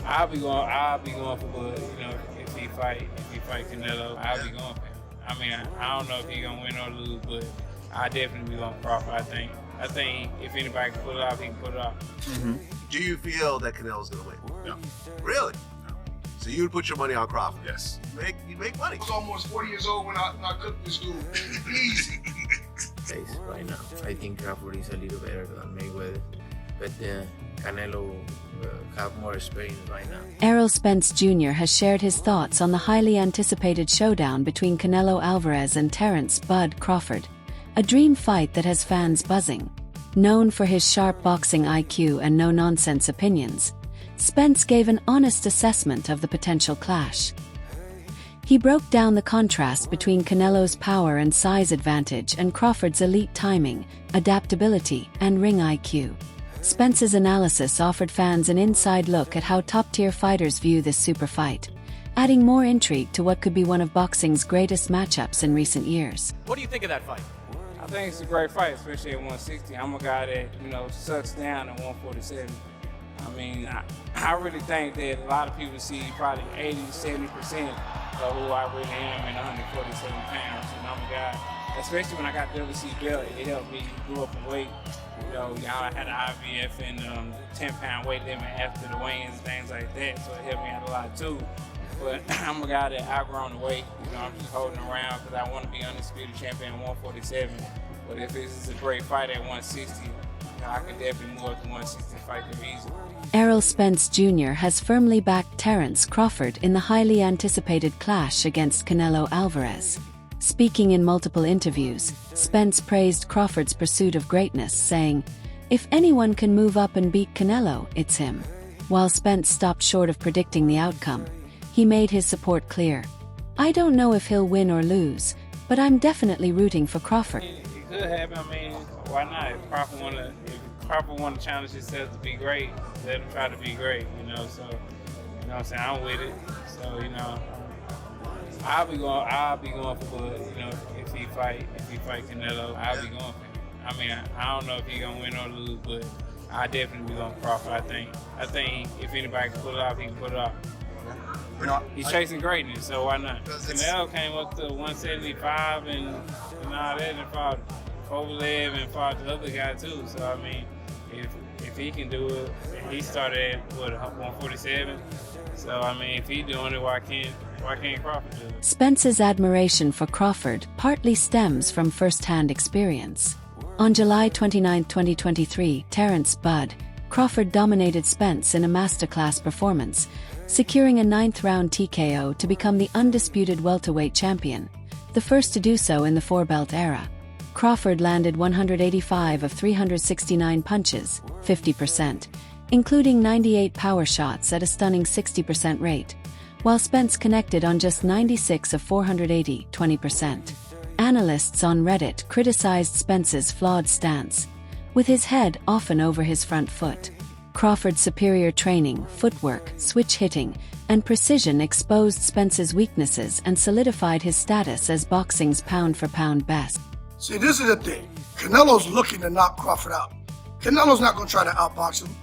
I'll be going for Bud. You know, if he fight Canelo, I'll be going for him. I mean, I don't know if he's gonna win or lose, but I definitely be going for Crawford. I think if anybody can pull it off, he can pull it off. Mm-hmm. Do you feel that Canelo's gonna win? No. Really? No. So you would put your money on Crawford? Yes. You make money. I was almost 40 years old when I cooked this dude. Easy. Right now, I think Crawford is a little better than Mayweather, but Canelo have more experience right now. Errol Spence Jr. has shared his thoughts on the highly anticipated showdown between Canelo Alvarez and Terence "Bud" Crawford, a dream fight that has fans buzzing. Known for his sharp boxing IQ and no-nonsense opinions, Spence gave an honest assessment of the potential clash. He broke down the contrast between Canelo's power and size advantage and Crawford's elite timing, adaptability, and ring IQ. Spence's analysis offered fans an inside look at how top-tier fighters view this super fight, adding more intrigue to what could be one of boxing's greatest matchups in recent years. What do you think of that fight? I think it's a great fight, especially at 160. I'm a guy that, you know, sucks down at 147. I mean, I really think that a lot of people see probably 80-70% of who I really am in 147 pounds. And I'm a guy, especially when I got WC belt, it helped me go up in weight. You know, I had an IVF and 10-pound weight limit after the weigh-ins and things like that, so it helped me out a lot too. But I'm a guy that outgrown the weight. You know, I'm just holding around because I want to be undisputed champion at 147. But if it's a great fight at 160, you know, I can definitely move up to 160 and fight them easily. Errol Spence Jr. has firmly backed Terence Crawford in the highly anticipated clash against Canelo Alvarez. Speaking in multiple interviews, Spence praised Crawford's pursuit of greatness, saying, "If anyone can move up and beat Canelo, it's him." While Spence stopped short of predicting the outcome, he made his support clear. "I don't know if he'll win or lose, but I'm definitely rooting for Crawford." It could happen. I mean, why not? If Crawford want to challenge himself to be great, let him try to be great, you know. So, you know what I'm saying? I'm with it. So, you know, I'll be going for Bud. You know, if he fight Canelo, I'll be going for him. I mean, I don't know if he's gonna win or lose, but I definitely be going for Crawford. I think if anybody can pull it off, he can pull it off. You know, He's chasing greatness, so why not? Canelo came up to 175 and all that, and fought Kovalev and fought the other guy too. So I mean, if he can do it, and he started at 147. So I mean, if he's doing it, why can't Crawford do it? Spence's admiration for Crawford partly stems from first-hand experience. On July 29, 2023, Terence "Bud" Crawford dominated Spence in a masterclass performance, securing a 9th-round TKO to become the undisputed welterweight champion, the first to do so in the four-belt era. Crawford landed 185 of 369 punches, 50%, including 98 power shots at a stunning 60% rate, while Spence connected on just 96 of 480, 20%. Analysts on Reddit criticized Spence's flawed stance, with his head often over his front foot. Crawford's superior training, footwork, switch hitting, and precision exposed Spence's weaknesses and solidified his status as boxing's pound-for-pound best. See, this is the thing. Canelo's looking to knock Crawford out. Canelo's not going to try to outbox him.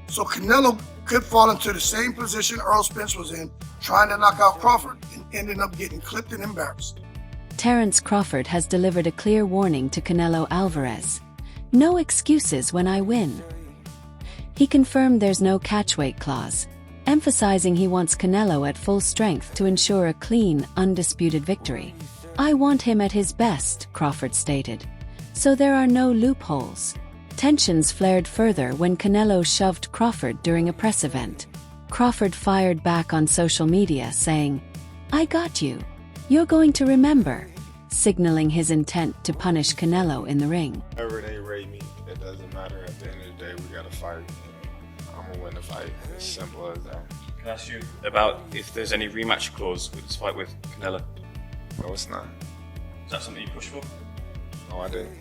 So Canelo could fall into the same position Errol Spence was in, trying to knock out Crawford and ending up getting clipped and embarrassed. Terence Crawford has delivered a clear warning to Canelo Alvarez. "No excuses when I win." He confirmed there's no catchweight clause, emphasizing he wants Canelo at full strength to ensure a clean, undisputed victory. "I want him at his best," Crawford stated. "So there are no loopholes." Tensions flared further when Canelo shoved Crawford during a press event. Crawford fired back on social media, saying, "I got you. You're going to remember," signaling his intent to punish Canelo in the ring. whenever they rate me, it doesn't matter. At the end of the day, we got to fight. I'm going to win the fight. As simple as that. Can I ask you about if there's any rematch clause with this fight with Canelo? No, it's not. Is that something you push for? No, I didn't.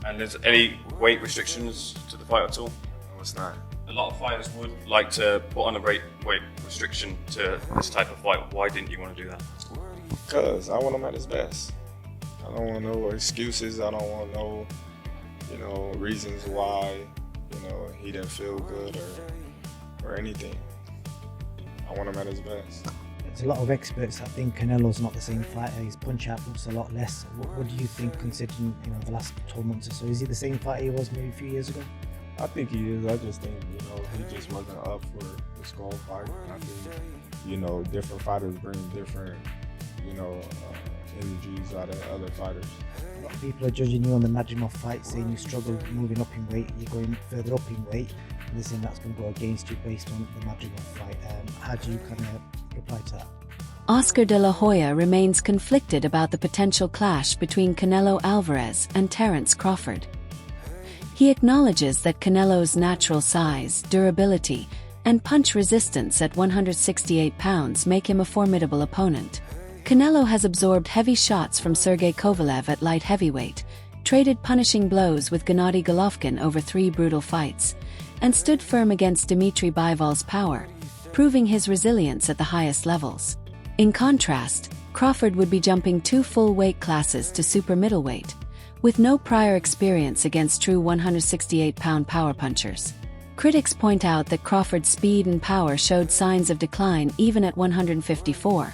And there's any weight restrictions to the fight at all? No, it's not. A lot of fighters would like to put on a weight restriction to this type of fight. Why didn't you want to do that? Because I want him at his best. I don't want no excuses. I don't want no, reasons why, he didn't feel good or anything. I want him at his best. There's a lot of experts that think Canelo's not the same fighter. His punch output's a lot less. What do you think, considering the last 12 months or so? Is he the same fighter he was maybe a few years ago? I think he is. I just think, he just wasn't up for the skull fight. I think, different fighters bring different, energies out of other fighters. A lot of people are judging you on the Majimov fight, saying you struggled moving up in weight, you're going further up in weight, and they're saying that's going to go against you based on the Majimov fight. How do you kind of reply to that? Oscar de la Hoya remains conflicted about the potential clash between Canelo Alvarez and Terence Crawford. He acknowledges that Canelo's natural size, durability, and punch resistance at 168 pounds make him a formidable opponent. Canelo has absorbed heavy shots from Sergey Kovalev at light heavyweight, traded punishing blows with Gennady Golovkin over 3 brutal fights, and stood firm against Dmitry Bivol's power, proving his resilience at the highest levels. In contrast, Crawford would be jumping 2 full weight classes to super middleweight, with no prior experience against true 168-pound power punchers. Critics point out that Crawford's speed and power showed signs of decline even at 154,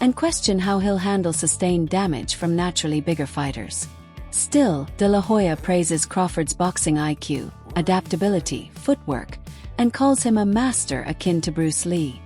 and question how he'll handle sustained damage from naturally bigger fighters. Still, De La Hoya praises Crawford's boxing IQ, adaptability, footwork, and calls him a master akin to Bruce Lee.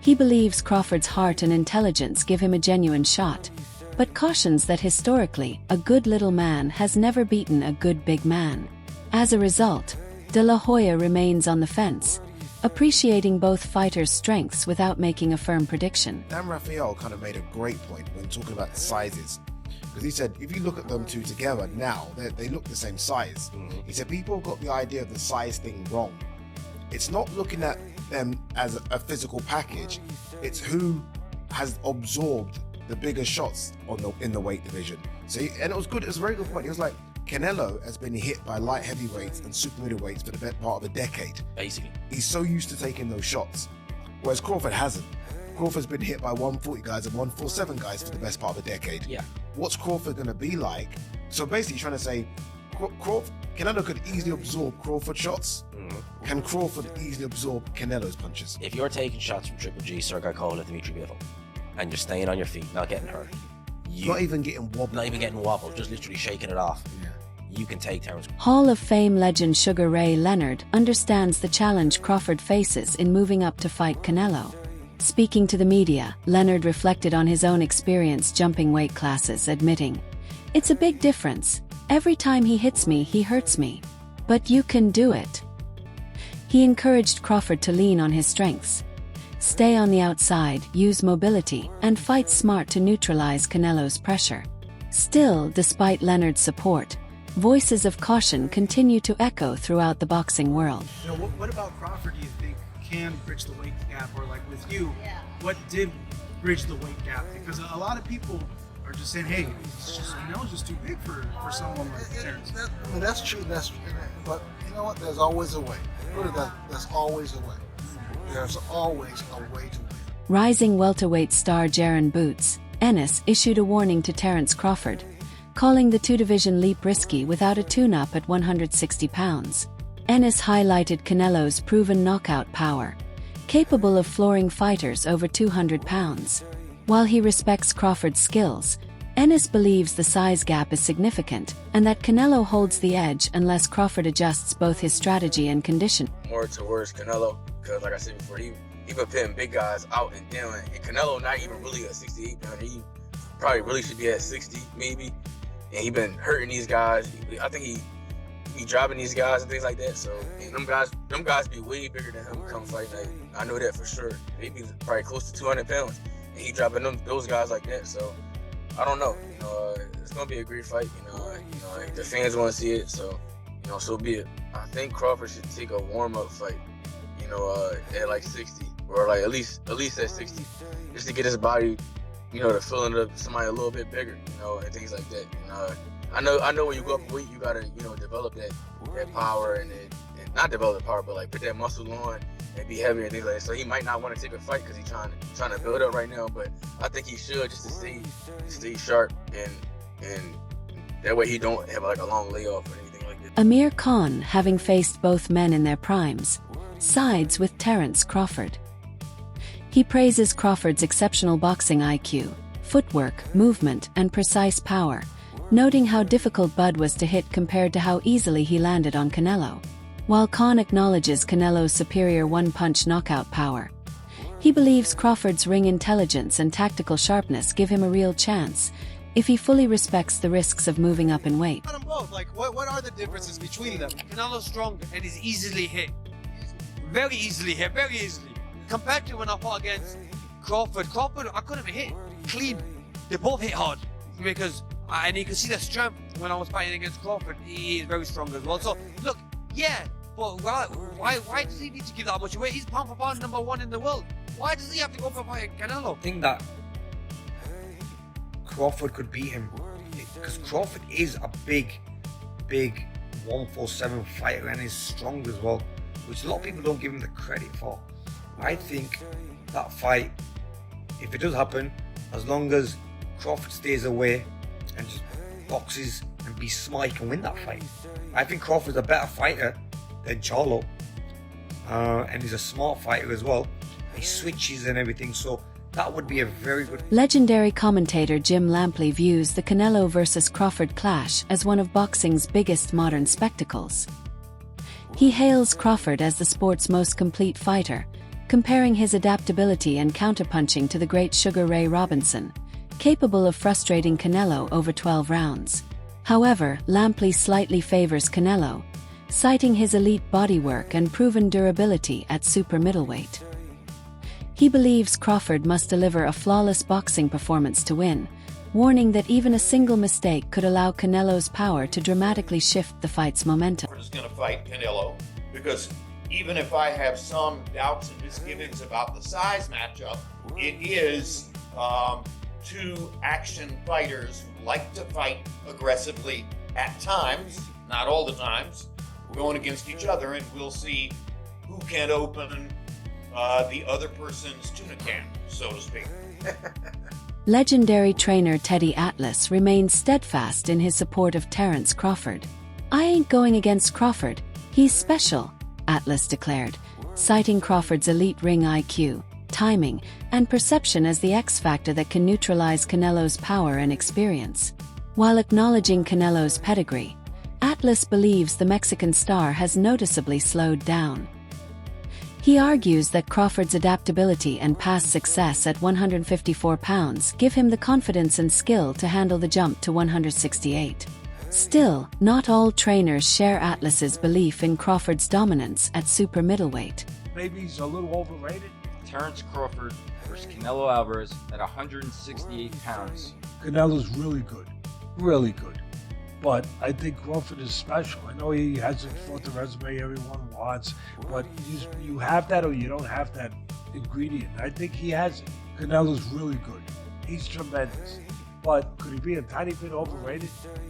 He believes Crawford's heart and intelligence give him a genuine shot, but cautions that historically, a good little man has never beaten a good big man. As a result, De La Hoya remains on the fence, appreciating both fighters' strengths without making a firm prediction. Dan Raphael kind of made a great point when talking about the sizes. Because he said, if you look at them two together now, they look the same size. He said people have got the idea of the size thing wrong. It's not looking at them as a physical package. It's who has absorbed the bigger shots in the weight division. So, and it was good. It was a very good point. He was like, Canelo has been hit by light heavyweights and super middleweights for the better part of a decade. Basically. He's so used to taking those shots. Whereas Crawford hasn't. Crawford's been hit by 140 guys and 147 guys for the best part of a decade. Yeah. What's Crawford going to be like? So basically trying to say, Canelo could easily absorb Crawford shots. Can Crawford easily absorb Canelo's punches? If you're taking shots from Triple G, Sergey Kovalev, Dmitry Bivol, and you're staying on your feet, not getting hurt, not even getting wobbled. Not even getting wobbled, just literally shaking it off. Yeah. You can take Terence. Hall of Fame legend Sugar Ray Leonard understands the challenge Crawford faces in moving up to fight Canelo. Speaking to the media, Leonard reflected on his own experience jumping weight classes, admitting, "It's a big difference. Every time he hits me, he hurts me. But you can do it." He encouraged Crawford to lean on his strengths. Stay on the outside, use mobility, and fight smart to neutralize Canelo's pressure. Still, despite Leonard's support, voices of caution continue to echo throughout the boxing world. What about Crawford do you think can bridge the weight gap, or like with you, what did bridge the weight gap? Because a lot of people are just saying, hey, Canelo's just too big for someone like Terence. That's true, but you know what, there's always a way. There's always a way. There's always a way to win. Rising welterweight star Jaron Boots, Ennis issued a warning to Terence Crawford, calling the two-division leap risky without a tune-up at 160 pounds. Ennis highlighted Canelo's proven knockout power, capable of flooring fighters over 200 pounds. While he respects Crawford's skills, Ennis believes the size gap is significant and that Canelo holds the edge unless Crawford adjusts both his strategy and condition. More towards Canelo, because like I said before, he been pitting big guys out and down, and Canelo not even really a 68 pounder. He probably really should be at 60 maybe, and he been hurting these guys. I think he be dropping these guys and things like that. So and them guys be way bigger than him come fight night. I know that for sure. They be probably close to 200 pounds, and he dropping those guys like that. So I don't know. It's gonna be a great fight. The fans want to see it. So so be it. I think Crawford should take a warm-up fight. At like 60, or like at least at 60, just to get his body, to fill into somebody a little bit bigger, and things like that. I know when you go up in weight, you gotta, develop that power and not develop the power, but like put that muscle on and be heavier and things like that. So he might not want to take a fight because he's trying to build up right now, but I think he should, just to stay sharp and that way he don't have like a long layoff or anything like that. Amir Khan, having faced both men in their primes, sides with Terence Crawford. He praises Crawford's exceptional boxing IQ, footwork, movement, and precise power, noting how difficult Bud was to hit compared to how easily he landed on Canelo. While Khan acknowledges Canelo's superior one-punch knockout power, he believes Crawford's ring intelligence and tactical sharpness give him a real chance if he fully respects the risks of moving up in weight. Them both. Like, what are the differences between them? Canelo's stronger and is easily hit. Very easily hit, very easily. Compared to when I fought against Crawford, I couldn't hit clean. They both hit hard because, and you can see the strength when I was fighting against Crawford. He is very strong as well. So, look, yeah, but why does he need to give that much away? He's pound for pound #1 in the world. Why does he have to go for fighting Canelo? I think that Crawford could beat him because Crawford is a big 147 fighter and is strong as well, which a lot of people don't give him the credit for. I think that fight, if it does happen, as long as Crawford stays away and just boxes and be smart, he can win that fight. I think Crawford's a better fighter than Charlo, and he's a smart fighter as well. He switches and everything, so that would be a very good... Legendary commentator Jim Lampley views the Canelo vs. Crawford clash as one of boxing's biggest modern spectacles. He hails Crawford as the sport's most complete fighter, comparing his adaptability and counterpunching to the great Sugar Ray Robinson, capable of frustrating Canelo over 12 rounds. However, Lampley slightly favors Canelo, citing his elite bodywork and proven durability at super middleweight. He believes Crawford must deliver a flawless boxing performance to win, warning that even a single mistake could allow Canelo's power to dramatically shift the fight's momentum. Crawford is going to fight Canelo because even if I have some doubts and misgivings about the size matchup, it is two action fighters who like to fight aggressively at times, not all the times, going against each other, and we'll see who can open the other person's tuna can, so to speak. Legendary trainer Teddy Atlas remains steadfast in his support of Terence Crawford. "I ain't going against Crawford, he's special," Atlas declared, citing Crawford's elite ring IQ, timing, and perception as the X factor that can neutralize Canelo's power and experience. While acknowledging Canelo's pedigree, Atlas believes the Mexican star has noticeably slowed down. He argues that Crawford's adaptability and past success at 154 pounds give him the confidence and skill to handle the jump to 168. Still, not all trainers share Atlas's belief in Crawford's dominance at super middleweight. Maybe he's a little overrated. Terence Crawford versus Canelo Alvarez at 168 pounds. Canelo's really good. But I think Crawford is special. I know he hasn't fought the resume everyone wants, but you have that or you don't have that ingredient. I think he has it. Canelo's really good. He's tremendous. But could he be a tiny bit overrated?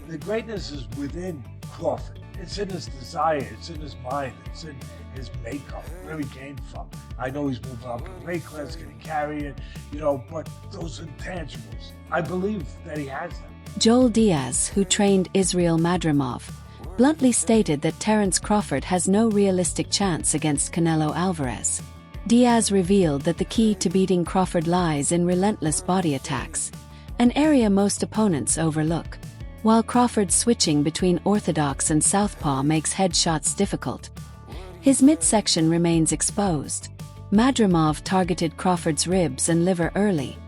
The greatness is within Crawford. It's in his desire, it's in his mind, it's in his makeup, where he came from. I know he's moving up in weight class, getting carried, but those intangibles, I believe that he has them. Joel Diaz, who trained Israel Madrimov, bluntly stated that Terence Crawford has no realistic chance against Canelo Alvarez. Diaz revealed that the key to beating Crawford lies in relentless body attacks, an area most opponents overlook. While Crawford's switching between orthodox and southpaw makes headshots difficult, his midsection remains exposed. Madrimov targeted Crawford's ribs and liver early,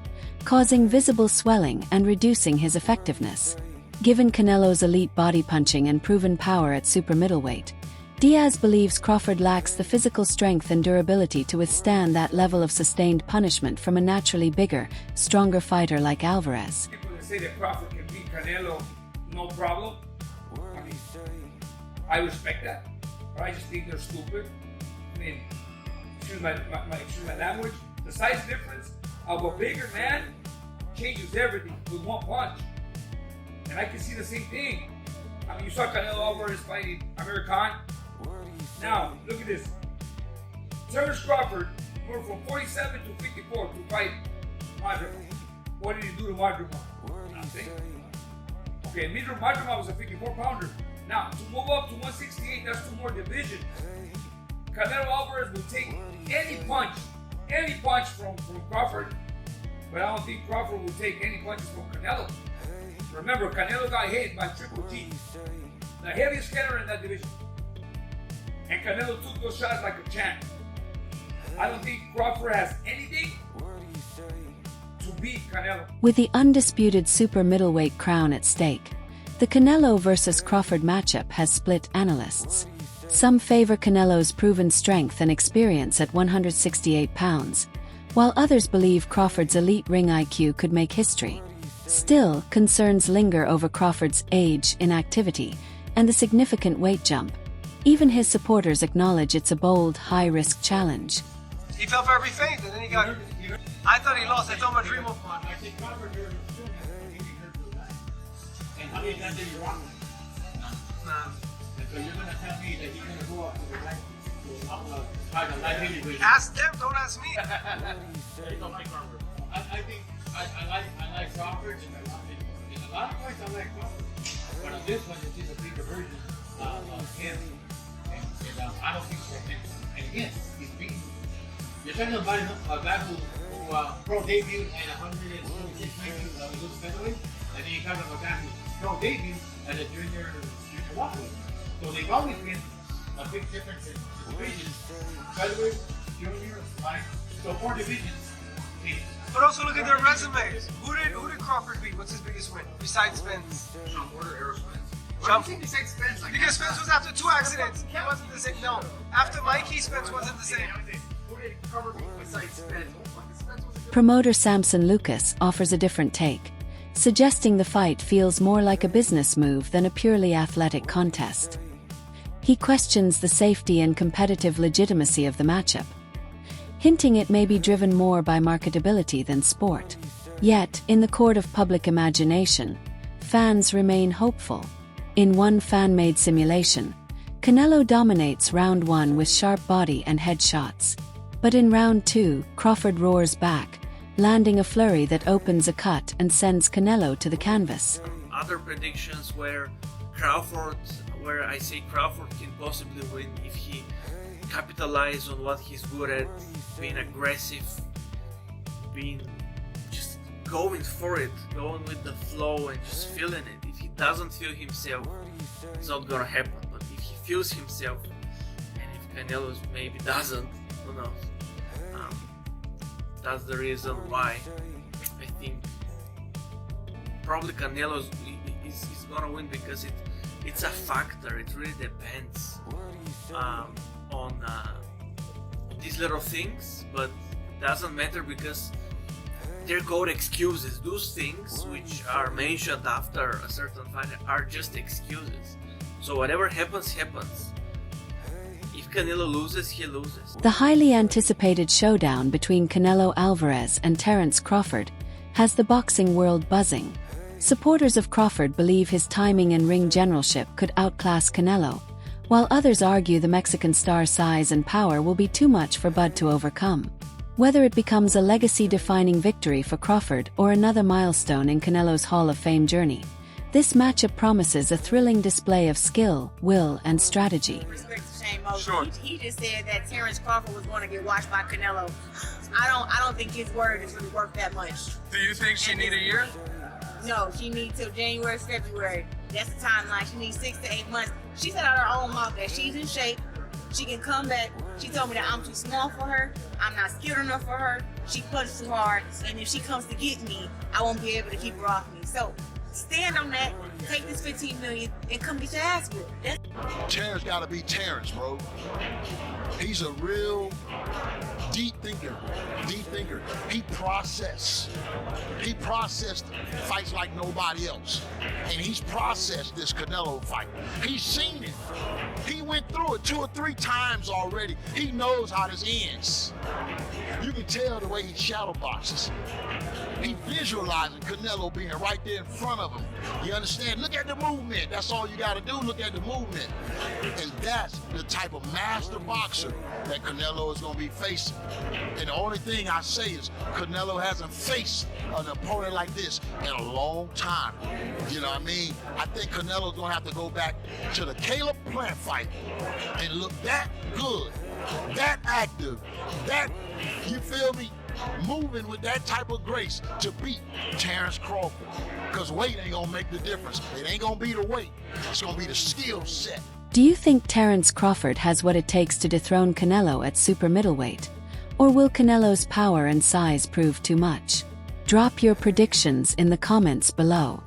causing visible swelling and reducing his effectiveness. Given Canelo's elite body punching and proven power at super middleweight, Diaz believes Crawford lacks the physical strength and durability to withstand that level of sustained punishment from a naturally bigger, stronger fighter like Alvarez. People that say that Crawford can beat Canelo, no problem. I mean, I respect that, but I just think they're stupid. I mean, excuse my language. The size difference of a bigger man changes everything with one punch. And I can see the same thing. I mean, you saw Canelo Alvarez fighting Amir Khan. Now, look at this. Terence Crawford moved from 47 to 54 to fight Madrimov. What did he do to Madrimov? Nothing. Okay, Madrimov was a 54-pounder. Now, to move up to 168, that's 2 more divisions. Canelo Alvarez will take any punch any punch from Crawford, but I don't think Crawford will take any punches from Canelo. Remember, Canelo got hit by Triple G, the heaviest getter in that division. And Canelo took those shots like a champ. I don't think Crawford has anything to beat Canelo. With the undisputed super middleweight crown at stake, the Canelo versus Crawford matchup has split analysts. Some favor Canelo's proven strength and experience at 168 pounds, while others believe Crawford's elite ring IQ could make history. Still, concerns linger over Crawford's age, inactivity, and the significant weight jump. Even his supporters acknowledge it's a bold, high-risk challenge. He fell for every feint, and then he got. I thought he lost. I thought my dream of. And how many times did you rock him? Nah. So you're gonna tell me that he's gonna go up to the right, try to light heavyweight. Ask them, don't ask me. I think I like Crawford, and in a lot of points I like Crawford, but on this one it's just a bigger version of him, and I don't think so. And again, he's beaten. You're talking about a guy who pro debuted at 126 pounds featherweight, and then you're talking about a guy who pro debuted at a junior welterweight. So they've always been a big difference in divisions. Featherweight, junior, light. So 4 divisions. But also look at their resumes. Who did Crawford beat? What's his biggest win besides Spence? Sean Porter, Errol Spence. Trump. Besides Spence, like Because Spence was after 2 accidents. He wasn't the same. No, after Mikey, Spence wasn't the same. Who did Crawford beat besides Spence? Promoter Samson Lucas offers a different take, suggesting the fight feels more like a business move than a purely athletic contest. He questions the safety and competitive legitimacy of the matchup, hinting it may be driven more by marketability than sport. Yet, in the court of public imagination, fans remain hopeful. In one fan-made simulation, Canelo dominates round 1 with sharp body and head shots. But in round 2, Crawford roars back, landing a flurry that opens a cut and sends Canelo to the canvas. Other predictions where I say Crawford can possibly win if he capitalizes on what he's good at, being aggressive, being just going for it, going with the flow and just feeling it. If he doesn't feel himself, it's not gonna happen. But if he feels himself, and if Canelo maybe doesn't, who knows? That's the reason why I think probably Canelo is gonna win, because it's a factor. It really depends on these little things, but it doesn't matter because they're called excuses. Those things which are mentioned after a certain fight are just excuses. So whatever happens, happens. If Canelo loses, he loses. The highly anticipated showdown between Canelo Alvarez and Terence Crawford has the boxing world buzzing. Supporters of Crawford believe his timing and ring generalship could outclass Canelo, while others argue the Mexican star's size and power will be too much for Bud to overcome. Whether it becomes a legacy-defining victory for Crawford or another milestone in Canelo's Hall of Fame journey, this matchup promises a thrilling display of skill, will, and strategy. Sure. He just said that Terence Crawford was going to get watched by Canelo. I don't think his word is really worth that much. Do you think she need a year? No, she needs till January, February. That's the timeline. She needs 6 to 8 months. She said out of her own mouth that she's in shape. She can come back. She told me that I'm too small for her. I'm not skilled enough for her. She punches too hard. And if she comes to get me, I won't be able to keep her off me. So stand on that. Take this $15 million and come get your ass whipped. Terence gotta be Terence, bro. He's a real deep thinker. He processed fights like nobody else. And he's processed this Canelo fight. He's seen it. He went through it 2 or 3 times already. He knows how this ends. You can tell the way he shadow boxes. He visualizing Canelo being right there in front of him. You understand? Look at the movement. That's all you got to do. Look at the movement. And that's the type of master boxer that Canelo is going to be facing. And the only thing I say is Canelo hasn't faced an opponent like this in a long time. You know what I mean? I think Canelo's going to have to go back to the Caleb Plant fight and look that good that active, that, you feel me, moving with that type of grace to beat Terence Crawford. Because weight ain't gonna make the difference. It ain't gonna be the weight. It's gonna be the skill set. Do you think Terence Crawford has what it takes to dethrone Canelo at super middleweight? Or will Canelo's power and size prove too much? Drop your predictions in the comments below.